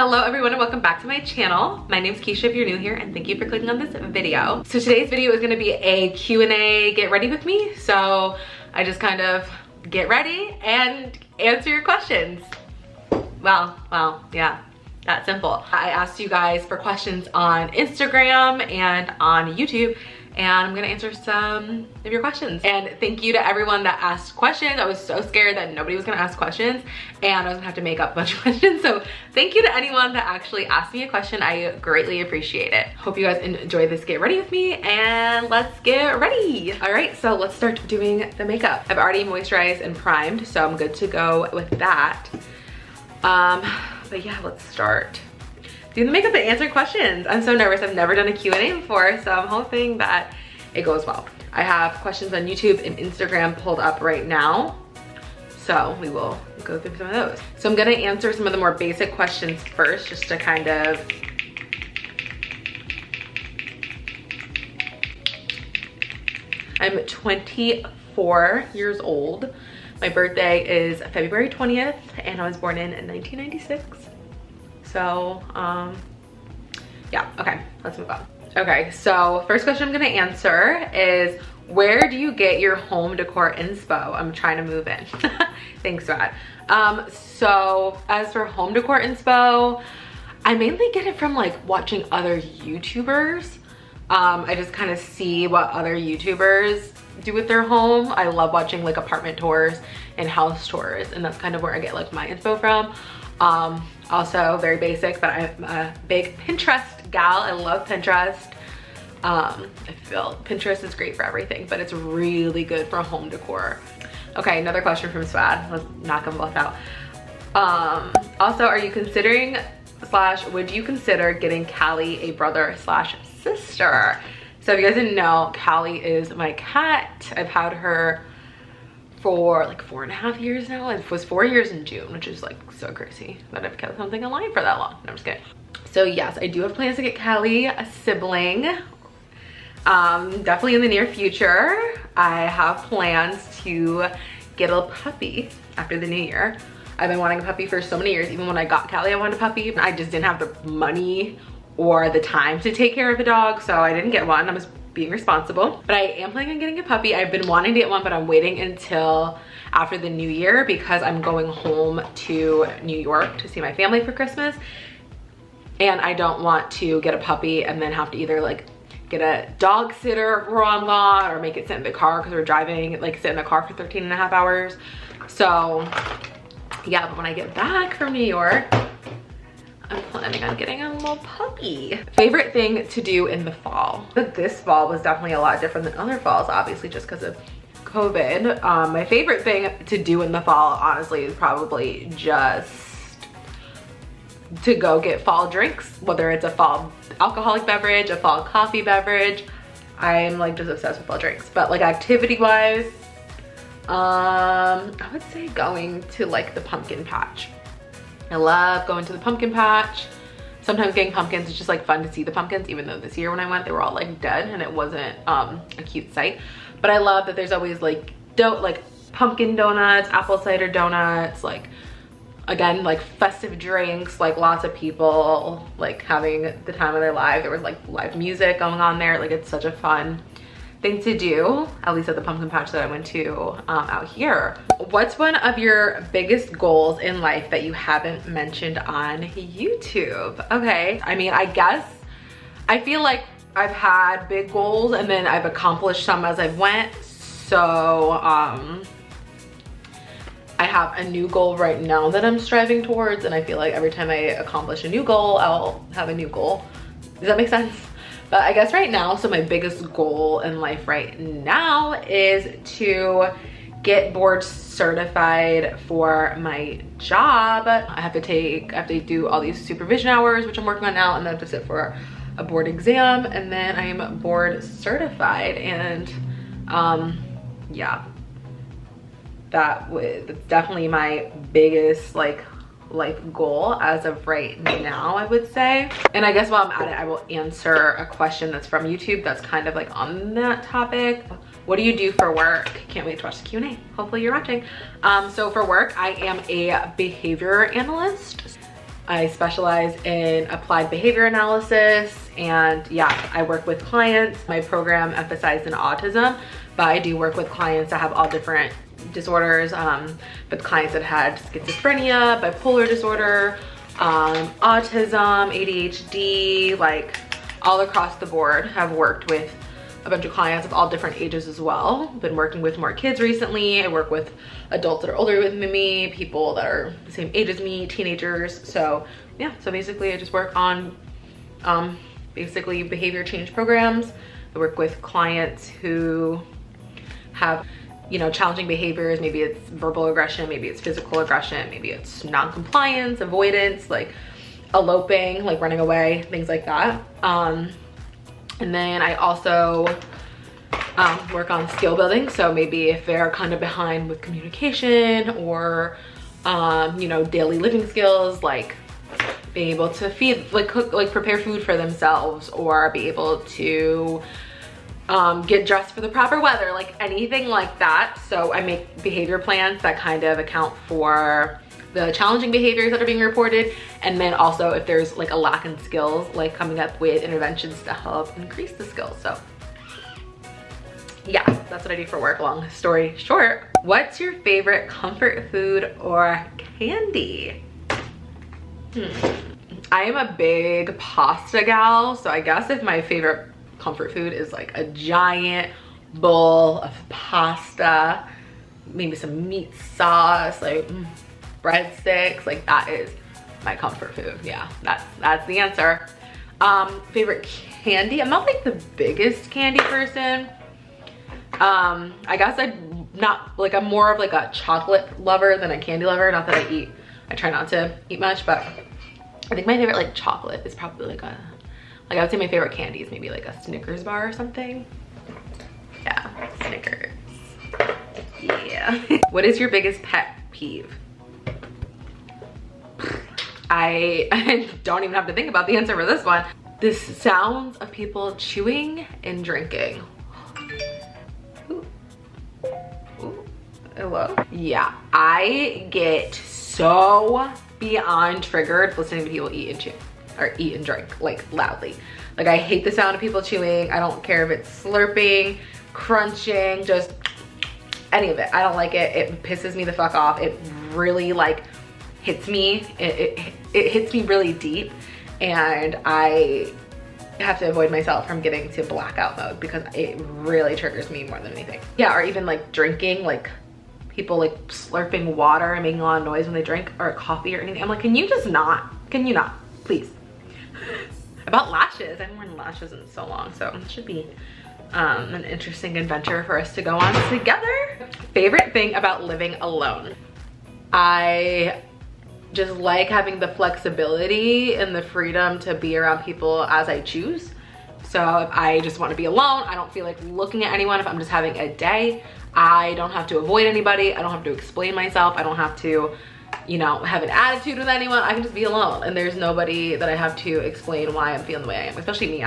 Hello everyone and welcome back to my channel. My name is Keisha if you're new here, and thank you for clicking on this video. So today's video is going to be a Q&A get ready with me. So I just kind of get ready and answer your questions. Well, yeah, that simple. I asked you guys for questions on Instagram and on YouTube, and I'm gonna answer some of your questions. And thank you to everyone that asked questions. I was so scared that nobody was gonna ask questions and I was gonna have to make up a bunch of questions. So thank you to anyone that actually asked me a question. I greatly appreciate it. Hope you guys enjoy this get ready with me, and let's get ready. All right, so let's start doing the makeup. I've already moisturized and primed, so I'm good to go with that. But yeah, let's start doing the makeup and answering questions. I'm so nervous. I've never done a Q&A before, so I'm hoping that it goes well. I have questions on YouTube and Instagram pulled up right now, so we will go through some of those. So I'm gonna answer some of the more basic questions first, just to kind of I'm 24 years old. My birthday is February 20th, and I was born in 1996. So, yeah, okay, let's move on. Okay, so first question I'm gonna answer is, where do you get your home decor inspo? I'm trying to move in. Thanks, Rod. So as for home decor inspo, I mainly get it from like watching other YouTubers. I just kind of see what other YouTubers do with their home. I love watching like apartment tours and house tours, and that's kind of where I get like my info from. Also very basic, but I'm a big Pinterest gal. I love Pinterest. I feel Pinterest is great for everything, but it's really good for home decor. Okay, another question from Swad. Let's knock them both out. Also, are you considering / would you consider getting Callie a brother / sister? So if you guys didn't know, Callie is my cat. I've had her for like 4.5 years now. It was 4 years in June, which is like so crazy that I've kept something alive for that long. No, I'm just kidding. So yes, I do have plans to get Callie a sibling. Definitely in the near future. I have plans to get a puppy after the new year. I've been wanting a puppy for so many years. Even when I got Callie, I wanted a puppy. I just didn't have the money or the time to take care of a dog, so I didn't get one. I was being responsible, but I am planning on getting a puppy. I've been wanting to get one, but I'm waiting until after the new year because I'm going home to New York to see my family for Christmas, and I don't want to get a puppy and then have to either like get a dog sitter while I'm gone or make it sit in the car because we're driving, like sit in the car for 13.5 hours. So yeah, but when I get back from New York, I'm planning on getting a little puppy. Favorite thing to do in the fall? This fall was definitely a lot different than other falls, obviously just because of COVID. My favorite thing to do in the fall, honestly, is probably just to go get fall drinks, whether it's a fall alcoholic beverage, a fall coffee beverage. I'm like just obsessed with fall drinks, but like activity wise, I would say going to like the pumpkin patch. I love going to the pumpkin patch. Sometimes getting pumpkins is just like fun to see the pumpkins, even though this year when I went, they were all like dead and it wasn't a cute sight. But I love that there's always like pumpkin donuts, apple cider donuts, like again, like festive drinks, like lots of people like having the time of their life. There was like live music going on there. Like it's such a fun thing to do, at least at the pumpkin patch that I went to out here. What's one of your biggest goals in life that you haven't mentioned on YouTube? Okay, I mean, I guess I feel like I've had big goals and then I've accomplished some as I've went. So I have a new goal right now that I'm striving towards, and I feel like every time I accomplish a new goal, I'll have a new goal. Does that make sense? But I guess right now, so my biggest goal in life right now is to get board certified for my job. I have to do all these supervision hours, which I'm working on now, and then I have to sit for a board exam, and then I'm board certified. And yeah, that's definitely my biggest like life goal as of right now, I would say. And I guess while I'm at it, I will answer a question that's from YouTube that's kind of like on that topic. What do you do for work? Can't wait to watch the Q&A. Hopefully you're watching. So for work, I am a behavior analyst. I specialize in applied behavior analysis, and yeah, I work with clients. My program emphasizes in autism, but I do work with clients that have all different disorders, with clients that had schizophrenia, bipolar disorder, autism, ADHD, like all across the board. Have worked with a bunch of clients of all different ages as well. Been working with more kids recently. I work with adults that are older than me, people that are the same age as me, teenagers. So yeah, so basically I just work on basically behavior change programs. I work with clients who have, you know, challenging behaviors. Maybe it's verbal aggression, maybe it's physical aggression, maybe it's non-compliance, avoidance, like eloping, like running away, things like that. And then I also work on skill building. So maybe if they're kind of behind with communication or, you know, daily living skills, like being able to feed, like cook, like prepare food for themselves, or be able to get dressed for the proper weather, like anything like that. So I make behavior plans that kind of account for the challenging behaviors that are being reported, and then also if there's like a lack in skills, like coming up with interventions to help increase the skills. So yeah, that's what I do for work. Long story short, what's your favorite comfort food or candy? I am a big pasta gal, so I guess if my favorite comfort food is like a giant bowl of pasta, maybe some meat sauce, like breadsticks, like that is my comfort food. Yeah, that's the answer. Favorite candy, I'm not like the biggest candy person. I guess I'm more of like a chocolate lover than a candy lover. Not that I try not to eat much, but I think my favorite like chocolate is probably like I would say my favorite candy is maybe like a Snickers bar or something. Yeah, Snickers. Yeah. What is your biggest pet peeve? I don't even have to think about the answer for this one. The sounds of people chewing and drinking. Ooh. Ooh. Hello? Yeah, I get so beyond triggered listening to people eat and chew, or eat and drink like loudly. Like I hate the sound of people chewing. I don't care if it's slurping, crunching, just any of it. I don't like it. It pisses me the fuck off. It really like hits me. It hits me really deep, and I have to avoid myself from getting to blackout mode because it really triggers me more than anything. Yeah, or even like drinking, like people like slurping water and making a lot of noise when they drink, or coffee or anything. I'm like, can you not, please? About lashes, I haven't worn lashes in so long, so it should be an interesting adventure for us to go on together. Favorite thing about living alone? I just like having the flexibility and the freedom to be around people as I choose. So if I just want to be alone, I don't feel like looking at anyone. If I'm just having a day, I don't have to avoid anybody. I don't have to explain myself. I don't have to, you know, have an attitude with anyone. I can just be alone, and there's nobody that I have to explain why I'm feeling the way I am. Especially me.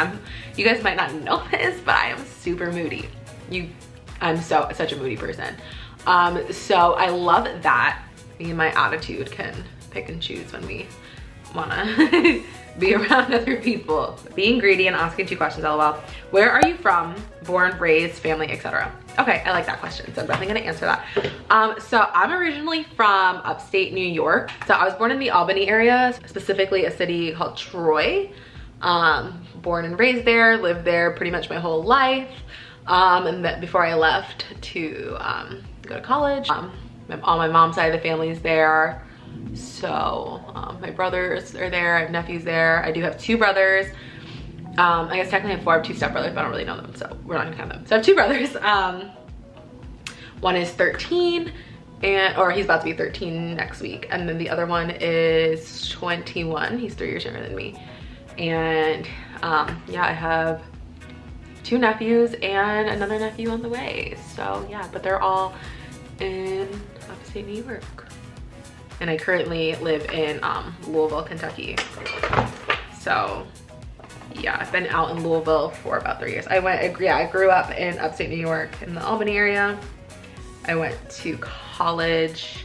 You guys might not know this, but I am super moody. I'm such a moody person. So I love that me and my attitude can pick and choose when we wanna be around other people. Being greedy and asking 2 questions, lol. Where are you from? Born, raised, family, etc. Okay, I like that question, so I'm definitely gonna answer that. So I'm originally from upstate New York. So I was born in the Albany area, specifically a city called Troy. Born and raised there, lived there pretty much my whole life. And then before I left to go to college, on my mom's side of the family is there. So my brothers are there, I have nephews there. I do have 2 brothers. I guess technically I have 4, I have 2 stepbrothers, but I don't really know them, so we're not gonna count them. So I have 2 brothers. One is 13, or he's about to be 13 next week. And then the other one is 21, he's 3 years younger than me. And yeah, I have 2 nephews and another nephew on the way. So yeah, but they're all in upstate New York. And I currently live in Louisville, Kentucky. So yeah, I've been out in Louisville for about 3 years. I grew up in upstate New York in the Albany area. I went to college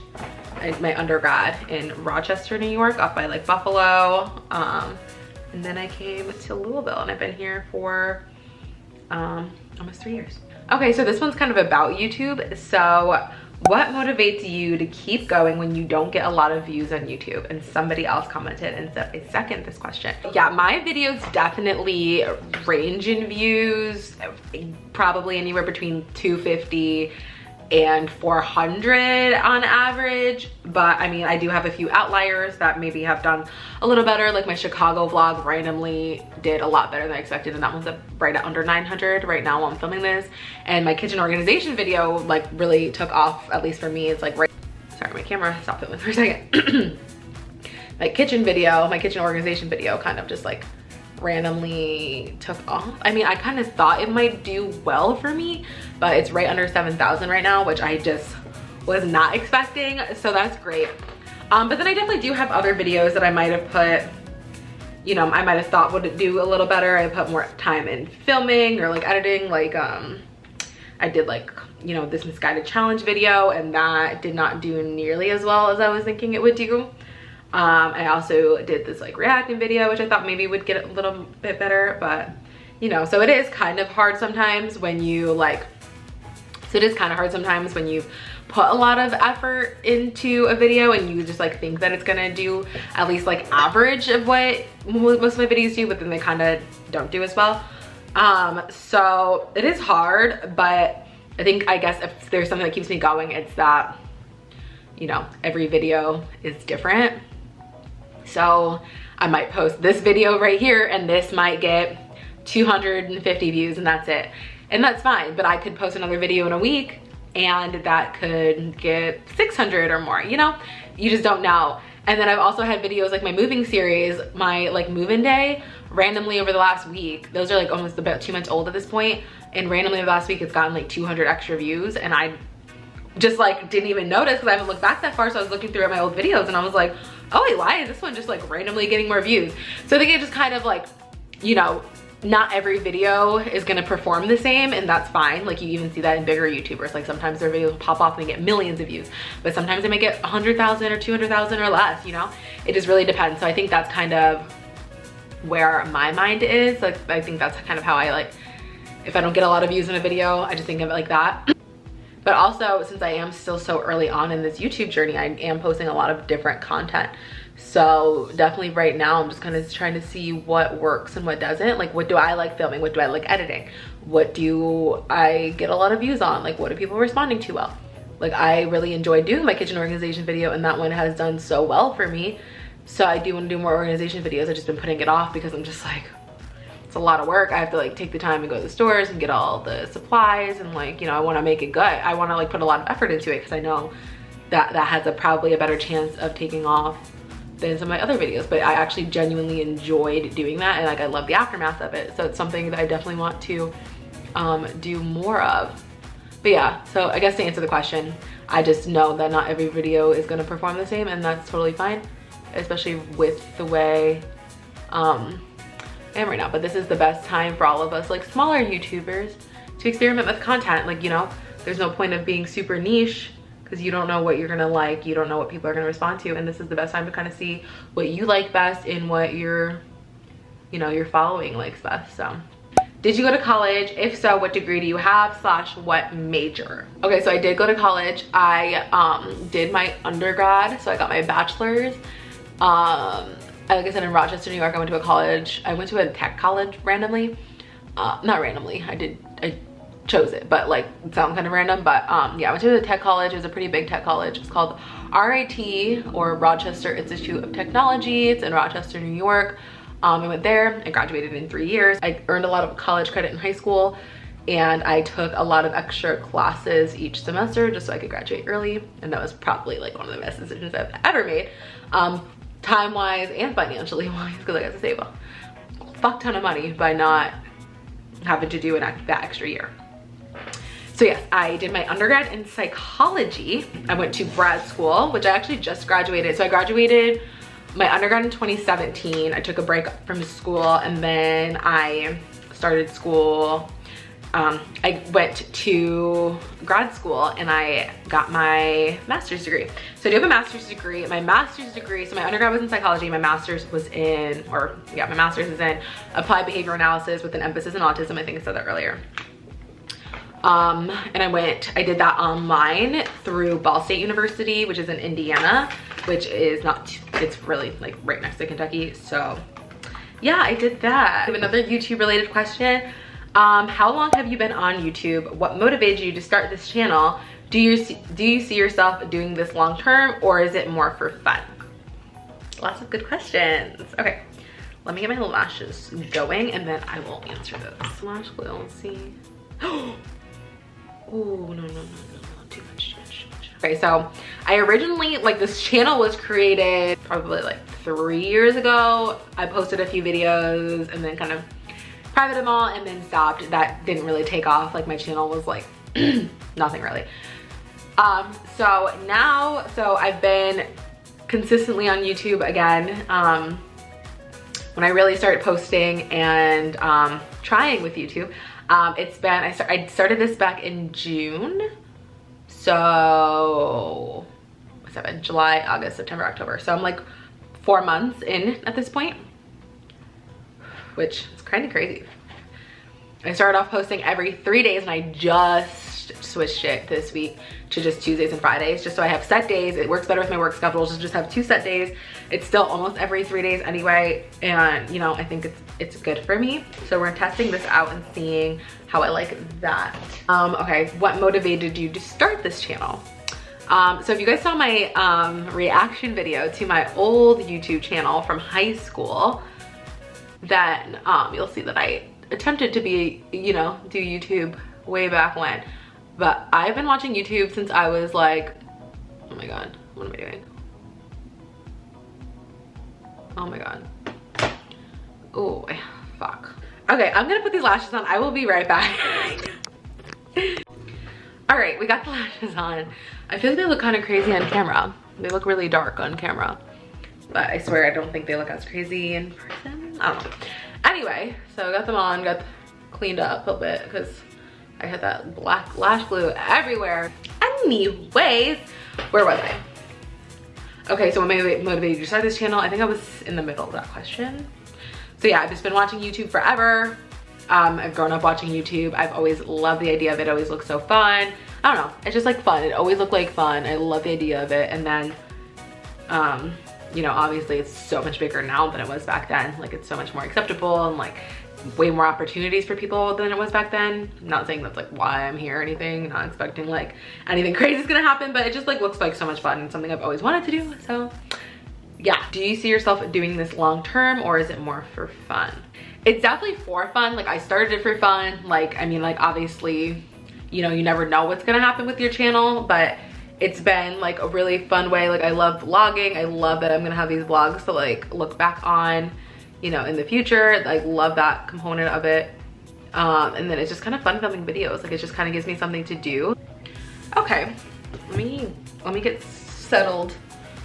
my undergrad in Rochester, New York, up by like Buffalo. And then I came to Louisville, and I've been here for almost 3 years. Okay, so this one's kind of about YouTube. So what motivates you to keep going when you don't get a lot of views on YouTube? And somebody else commented and said, I second this question. Yeah, my videos definitely range in views, probably anywhere between 250 and 400 on average. But I mean, I do have a few outliers that maybe have done a little better. Like my Chicago vlog randomly did a lot better than I expected, and that one's up right at under 900 right now while I'm filming this. And my kitchen organization video like really took off, at least for me. It's like right, sorry, my camera stopped filming for a second. My kitchen organization video kind of just like randomly took off. I mean, I kind of thought it might do well for me, but it's right under 7,000 right now, which I just was not expecting, so that's great. But then I definitely do have other videos that I might have put, you know, I might have thought would do a little better. I put more time in filming or like editing, like I did like, you know, this misguided challenge video, and that did not do nearly as well as I was thinking it would do. I also did this like reacting video, which I thought maybe would get a little bit better, but you know, so it is kind of hard sometimes when you put a lot of effort into a video and you just like think that it's gonna do at least like average of what most of my videos do, but then they kind of don't do as well. So it is hard, but I guess if there's something that keeps me going, it's that, you know, every video is different. So I might post this video right here and this might get 250 views and that's it. And that's fine, but I could post another video in a week and that could get 600 or more, you know? You just don't know. And then I've also had videos like my moving series, my like move-in day, randomly over the last week. Those are like almost about 2 months old at this point, and randomly over the last week it's gotten like 200 extra views, and I just like didn't even notice because I haven't looked back that far. So I was looking through at my old videos and I was like, oh wait, why is this one just like randomly getting more views? So I think it just kind of like, you know, not every video is gonna perform the same, and that's fine. Like you even see that in bigger YouTubers. Like sometimes their videos will pop off and they get millions of views, but sometimes they may get 100,000 or 200,000 or less, you know? It just really depends. So I think that's kind of where my mind is. Like I think that's kind of how I like, if I don't get a lot of views in a video, I just think of it like that. But also, since I am still so early on in this YouTube journey, I am posting a lot of different content. So definitely right now, I'm just kind of trying to see what works and what doesn't. Like, what do I like filming? What do I like editing? What do I get a lot of views on? Like, what are people responding to well? Like, I really enjoyed doing my kitchen organization video, and that one has done so well for me. So I do want to do more organization videos. I've just been putting it off because I'm just like, it's a lot of work. I have to like take the time and go to the stores and get all the supplies, and like, you know, I want to make it good. I want to like put a lot of effort into it because I know that that has probably a better chance of taking off than some of my other videos. But I actually genuinely enjoyed doing that, and like I love the aftermath of it. So it's something that I definitely want to do more of. But yeah, so I guess to answer the question, I just know that not every video is going to perform the same, and that's totally fine, especially with the way I am right now. But this is the best time for all of us like smaller YouTubers to experiment with content. Like, you know, there's no point of being super niche because you don't know what you're gonna like, you don't know what people are gonna respond to, and this is the best time to kind of see what you like best and what your, you know, your following likes best. So did you go to college? If so, what degree do you have / what major? Okay, so I did go to college. I did my undergrad, so I got my bachelor's. Like I said, in Rochester, New York, I went to a college. I went to a tech college randomly. Not randomly, I chose it, but like it sounds kind of random. But yeah, I went to a tech college. It was a pretty big tech college. It's called RIT, or Rochester Institute of Technology. It's in Rochester, New York. I went there. I graduated in 3 years. I earned a lot of college credit in high school, and I took a lot of extra classes each semester just so I could graduate early. And that was probably like one of the best decisions I've ever made, time-wise and financially wise, because I got to save a fuck ton of money by not having to do that extra year. So yes, I did my undergrad in psychology. I went to grad school, which I actually just graduated. So I graduated my undergrad in 2017. I took a break from school, and then I started school I went to grad school and I got my master's degree. So I do have a master's degree. My master's degree, so my undergrad was in psychology, my master's was in, my master's is in applied behavior analysis with an emphasis in autism. I think I said that earlier. And I did that online through Ball State University, which is in Indiana, which is it's really like right next to Kentucky. So yeah, I did that. I have another YouTube related question. How long have you been on YouTube? What motivated you to start this channel? Do you see yourself doing this long term, or is it more for fun? Lots of good questions. Okay, let me get my lashes going and then I will answer those. Lash glue, let's see. Oh, no, too much. Okay, so I originally, like, this channel was created probably like 3 years ago. I posted a few videos and then kind of private them all and then stopped. That didn't really take off. Like, my channel was like nothing really. So I've been consistently on YouTube again. When I really started posting and trying with YouTube, I started this back in June. So what's that been? July, August, September, October. So I'm like 4 months in at this point, which is kind of crazy. I started off posting every 3 days and I just switched it this week to just Tuesdays and Fridays, just so I have set days. It works better with my work schedule to just have 2 set days. It's still almost every 3 days anyway, and you know, I think it's good for me. So we're testing this out and seeing how I like that. Okay, what motivated you to start this channel? So if you guys saw my reaction video to my old YouTube channel from high school, then you'll see that I attempted to be, you know, do YouTube way back when. But I've been watching YouTube since I was like, oh my God, what am I doing? Oh my God. Oh, fuck. Okay, I'm gonna put these lashes on. I will be right back. All right, we got the lashes on. I feel like they look kind of crazy on camera. They look really dark on camera, but I swear I don't think they look as crazy in person. I don't know. Anyway, so I got them on, got cleaned up a little bit because I had that black lash glue everywhere. Anyways, where was I? Okay, so what motivated you to start this channel? I think I was in the middle of that question. So yeah, I've just been watching YouTube forever. I've grown up watching YouTube. I've always loved the idea of it. It always looks so fun. I don't know, it's just like fun. It always looked like fun. I love the idea of it. And then, you know, obviously it's so much bigger now than it was back then. Like, it's so much more acceptable and like way more opportunities for people than it was back then. I'm not saying that's like why I'm here or anything, not expecting like anything crazy is gonna happen, but it just like looks like so much fun and something I've always wanted to do. So yeah, do you see yourself doing this long term, or is it more for fun? It's definitely for fun. Like, I started it for fun. Like, I mean, like, obviously, you know, you never know what's gonna happen with your channel, but it's been like a really fun way. Like, I love vlogging. I love that I'm gonna have these vlogs to like look back on, you know, in the future. Like, love that component of it. And then it's just kind of fun filming videos. Like, it just kind of gives me something to do. Okay, let me get settled.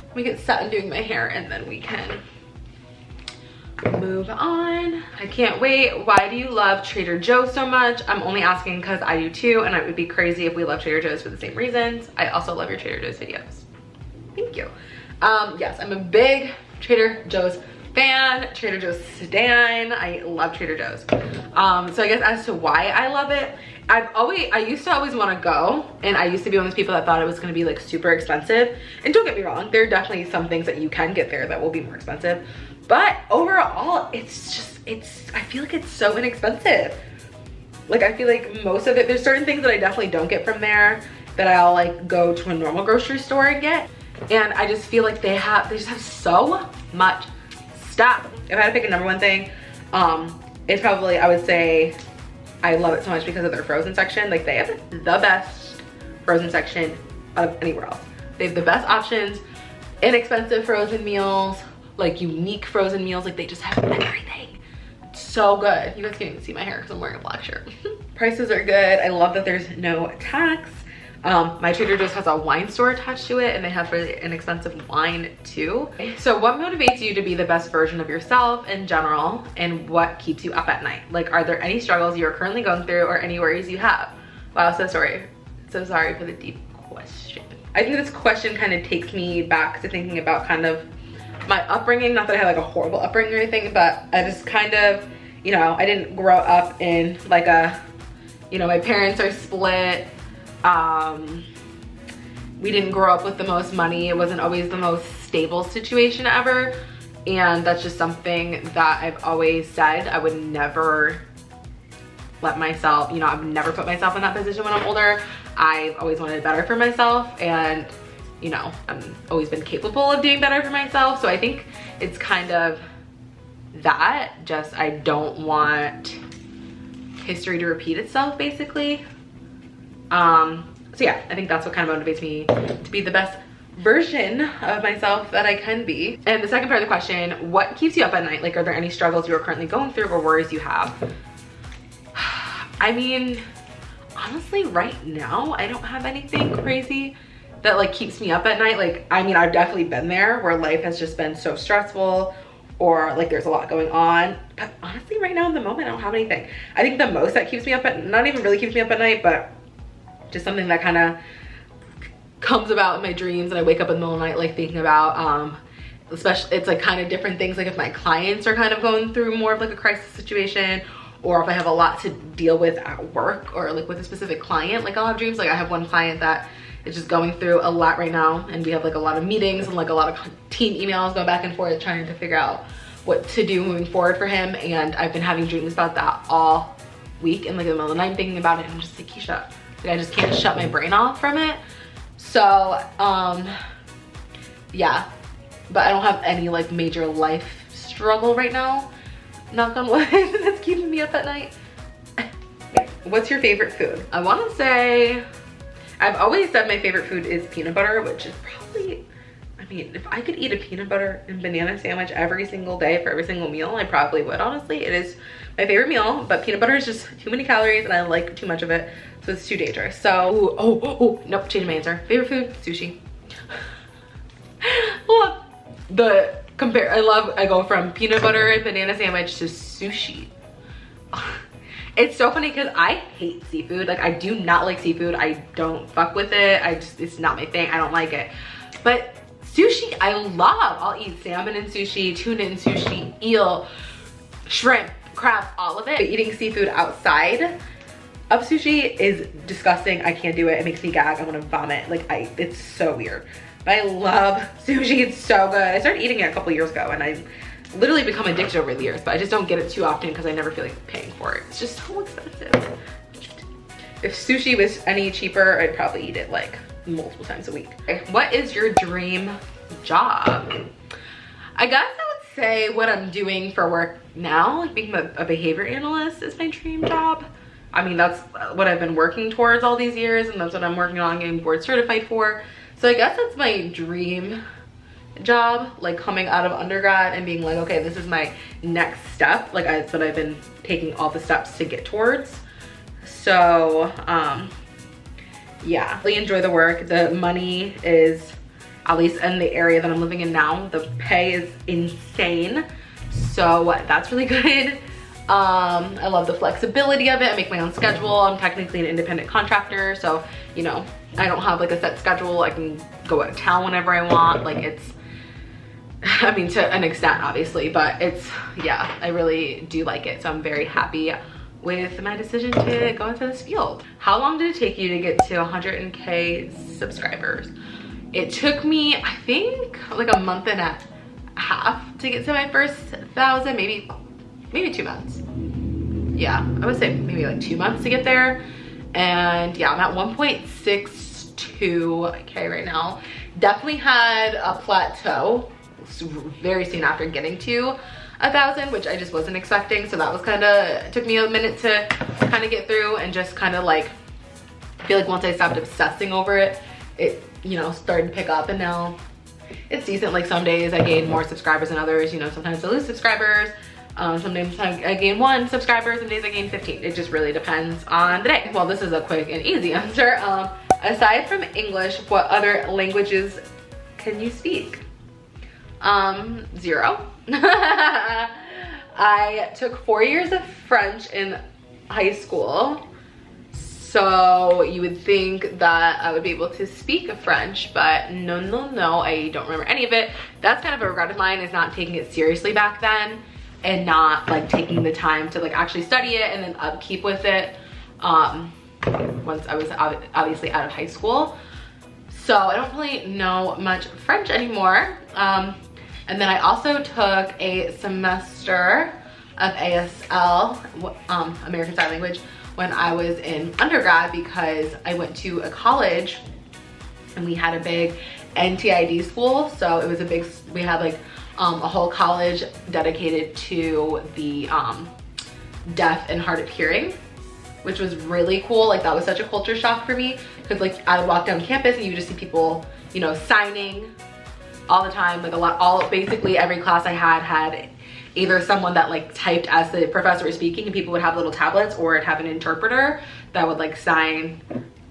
Let me get set in doing my hair and then we can move on. I can't wait. Why do you love Trader Joe's so much? I'm only asking because I do too, and it would be crazy if we love Trader Joe's for the same reasons. I also love your Trader Joe's videos. Thank you. Yes, I'm a big Trader Joe's fan, Trader Joe's stan. I love Trader Joe's. So I guess as to why I love it, I used to always want to go, and I used to be one of those people that thought it was going to be like super expensive. And don't get me wrong, there are definitely some things that you can get there that will be more expensive, but overall I feel like it's so inexpensive. Like, I feel like most of it, there's certain things that I definitely don't get from there that I'll like go to a normal grocery store and get, and I just feel like they just have so much stuff. If I had to pick a number one thing, it's probably, I would say, I love it so much because of their frozen section. Like, they have the best frozen section of anywhere else. They have the best options, inexpensive frozen meals, like unique frozen meals. Like, they just have everything. It's so good. You guys can't even see my hair because I'm wearing a black shirt. Prices are good. I love that there's no tax. My Trader Joe's has a wine store attached to it, and they have really inexpensive wine too. So what motivates you to be the best version of yourself in general, and what keeps you up at night? Like, are there any struggles you are currently going through or any worries you have? Wow, so sorry. So sorry for the deep question. I think this question kind of takes me back to thinking about kind of my upbringing. Not that I had like a horrible upbringing or anything, but I just kind of, you know, I didn't grow up in like a, you know, my parents are split. We didn't grow up with the most money. It wasn't always the most stable situation ever. And that's just something that I've always said. I would never let myself, you know, I've never put myself in that position when I'm older. I've always wanted better for myself, and, you know, I've always been capable of doing better for myself. So I think it's kind of that, just I don't want history to repeat itself, basically. So yeah, I think that's what kind of motivates me to be the best version of myself that I can be. And the second part of the question, what keeps you up at night? Like, are there any struggles you are currently going through or worries you have? I mean, honestly, right now, I don't have anything crazy that like keeps me up at night. Like, I mean, I've definitely been there where life has just been so stressful, or like there's a lot going on. But honestly, right now in the moment, I don't have anything. I think the most that keeps me up at, not even really keeps me up at night, but just something that kind of comes about in my dreams, and I wake up in the middle of the night like thinking about, especially, it's like kind of different things, like if my clients are kind of going through more of like a crisis situation, or if I have a lot to deal with at work, or like with a specific client. Like, I'll have dreams. Like, I have one client that is just going through a lot right now, and we have like a lot of meetings and like a lot of team emails going back and forth trying to figure out what to do moving forward for him. And I've been having dreams about that all week, and like in the middle of the night thinking about it, and I'm just like, Keisha, like, I just can't shut my brain off from it. So yeah, but I don't have any like major life struggle right now, knock on wood, that's keeping me up at night. What's your favorite food? I want to say, I've always said my favorite food is peanut butter, which is probably, I mean, if I could eat a peanut butter and banana sandwich every single day for every single meal, I probably would, honestly. It is my favorite meal, but peanut butter is just too many calories and I like too much of it, so it's too dangerous. So, nope, changing my answer. Favorite food, sushi. Love the I go from peanut butter and banana sandwich to sushi. It's so funny because I hate seafood. Like, I do not like seafood. I don't fuck with it. It's not my thing. I don't like it. But sushi, I love. I'll eat salmon and sushi, tuna and sushi, eel, shrimp, crab, all of it. But eating seafood outside of sushi is disgusting. I can't do it. It makes me gag. I want to vomit. Like, it's so weird. But I love sushi. It's so good. I started eating it a couple years ago, and I literally become addicted over the years, but I just don't get it too often because I never feel like paying for it. It's just so expensive. If sushi was any cheaper, I'd probably eat it like multiple times a week. Okay. What is your dream job? I guess I would say what I'm doing for work now, like being a behavior analyst, is my dream job. I mean, that's what I've been working towards all these years, and that's what I'm working on getting board certified for. So I guess that's my dream job, like coming out of undergrad and being like, okay, this is my next step. Like, that's what I've been taking all the steps to get towards. So yeah, really enjoy the work. The money is, at least in the area that I'm living in now, the pay is insane, so that's really good. I love the flexibility of it. I make my own schedule. I'm technically an independent contractor, so, you know, I don't have like a set schedule. I can go out of town whenever I want. Like, it's, I mean, to an extent, obviously, but it's, yeah, I really do like it. So I'm very happy with my decision to go into this field. How long did it take you to get to 100K subscribers? It took me, I think, like a month and a half to get to my first 1,000, maybe 2 months. Yeah, I would say maybe like 2 months to get there. And yeah, I'm at 1.62K right now. Definitely had a plateau very soon after getting to 1,000, which I just wasn't expecting. So that was kind of, took me a minute to kind of get through, and just kind of like, I feel like once I stopped obsessing over it, it, you know, started to pick up, and now it's decent. Like, some days I gain more subscribers than others, you know, sometimes I lose subscribers. Sometimes I gain 1 subscriber, some days I gain 15. It just really depends on the day. Well, this is a quick and easy answer. Aside from English, what other languages can you speak? 0. I took 4 years of French in high school. So you would think that I would be able to speak French, but no, I don't remember any of it. That's kind of a regret of mine, is not taking it seriously back then and not like taking the time to like actually study it and then upkeep with it once I was obviously out of high school. So I don't really know much French anymore. And then I also took a semester of ASL, American Sign Language, when I was in undergrad, because I went to a college and we had a big NTID school. So it was a big, we had like a whole college dedicated to the deaf and hard of hearing, which was really cool. Like that was such a culture shock for me, because like I would walk down campus and you just see people, you know, signing all the time. Like basically every class I had either someone that like typed as the professor was speaking, and people would have little tablets, or it'd have an interpreter that would like sign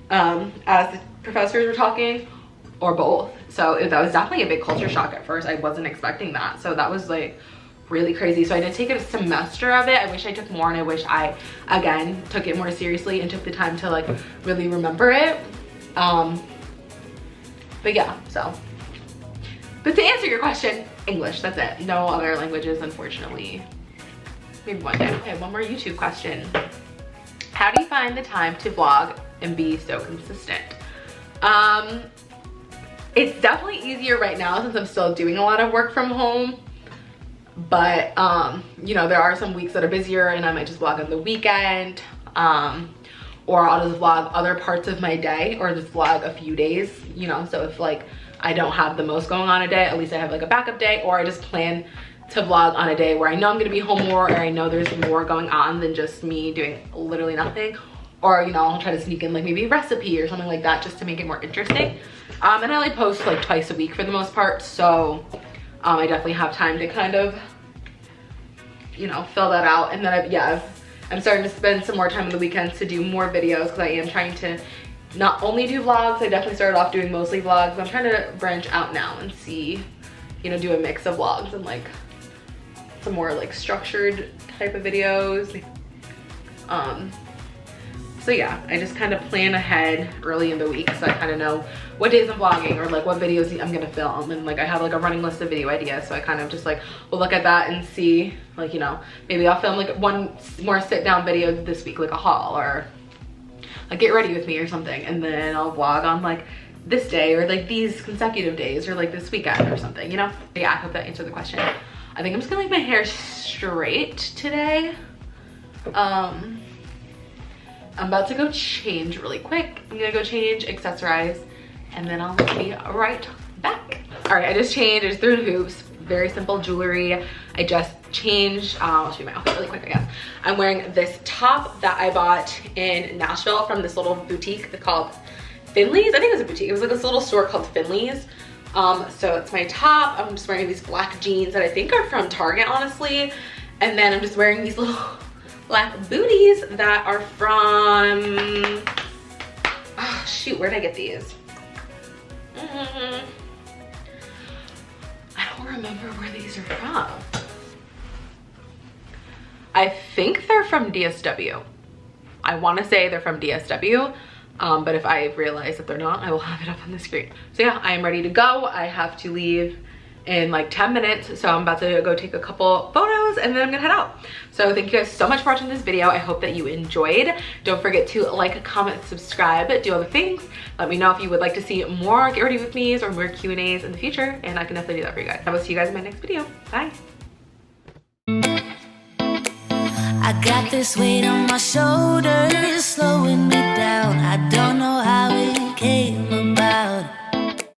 as the professors were talking, or both. So that was definitely a big culture shock at first. I wasn't expecting that. So that was like really crazy. So I did take a semester of it. I wish I took more, and I wish I, again, took it more seriously and took the time to like really remember it. But yeah, so. But to answer your question, English, that's it. No other languages, unfortunately. Maybe one day. Okay, one more YouTube question. How do you find the time to vlog and be so consistent? It's definitely easier right now since I'm still doing a lot of work from home. But, you know, there are some weeks that are busier and I might just vlog on the weekend. Or I'll just vlog other parts of my day, or just vlog a few days, you know. So if like I don't have the most going on a day, at least I have like a backup day, or I just plan to vlog on a day where I know I'm gonna be home more, or I know there's more going on than just me doing literally nothing. Or, you know, I'll try to sneak in like maybe a recipe or something like that just to make it more interesting. And I only post like twice a week for the most part, so I definitely have time to kind of, you know, fill that out. And then I'm starting to spend some more time on the weekends to do more videos, because I am trying to not only do vlogs. I definitely started off doing mostly vlogs, but I'm trying to branch out now and see, you know, do a mix of vlogs and like some more like structured type of videos. So yeah, I just kind of plan ahead early in the week, so I kind of know what days I'm vlogging, or like what videos I'm gonna film, and like I have like a running list of video ideas, so I kind of just like will look at that and see, like, you know, maybe I'll film like one more sit down video this week, like a haul, or like get ready with me or something, and then I'll vlog on like this day, or like these consecutive days, or like this weekend or something, you know. But yeah, I hope that answered the question. I think I'm just gonna leave my hair straight today. I'm about to go change really quick. I'm gonna go change, accessorize, and then I'll be right back. All right, I just changed. I just threw in hoops. Very simple jewelry. I just changed. I'll show you my outfit really quick, I guess. I'm wearing this top that I bought in Nashville from this little boutique called Finley's. I think it was a boutique. It was like this little store called Finley's. So it's my top. I'm just wearing these black jeans that I think are from Target, honestly. And then I'm just wearing these little black booties that are from, oh shoot, where did I get these? I don't remember where these are from. I think they're from DSW. I want to say they're from DSW, but if I realize that they're not, I will have it up on the screen. So yeah, I am ready to go. I have to leave in like 10 minutes, so I'm about to go take a couple photos and then I'm gonna head out. So thank you guys so much for watching this video. I hope that you enjoyed. Don't forget to like, comment, subscribe, do other things. Let me know if you would like to see more Get Ready With Me's or more Q&As in the future, and I can definitely do that for you guys. I will see you guys in my next video. Bye. I got this weight on my shoulders, slowing me down. I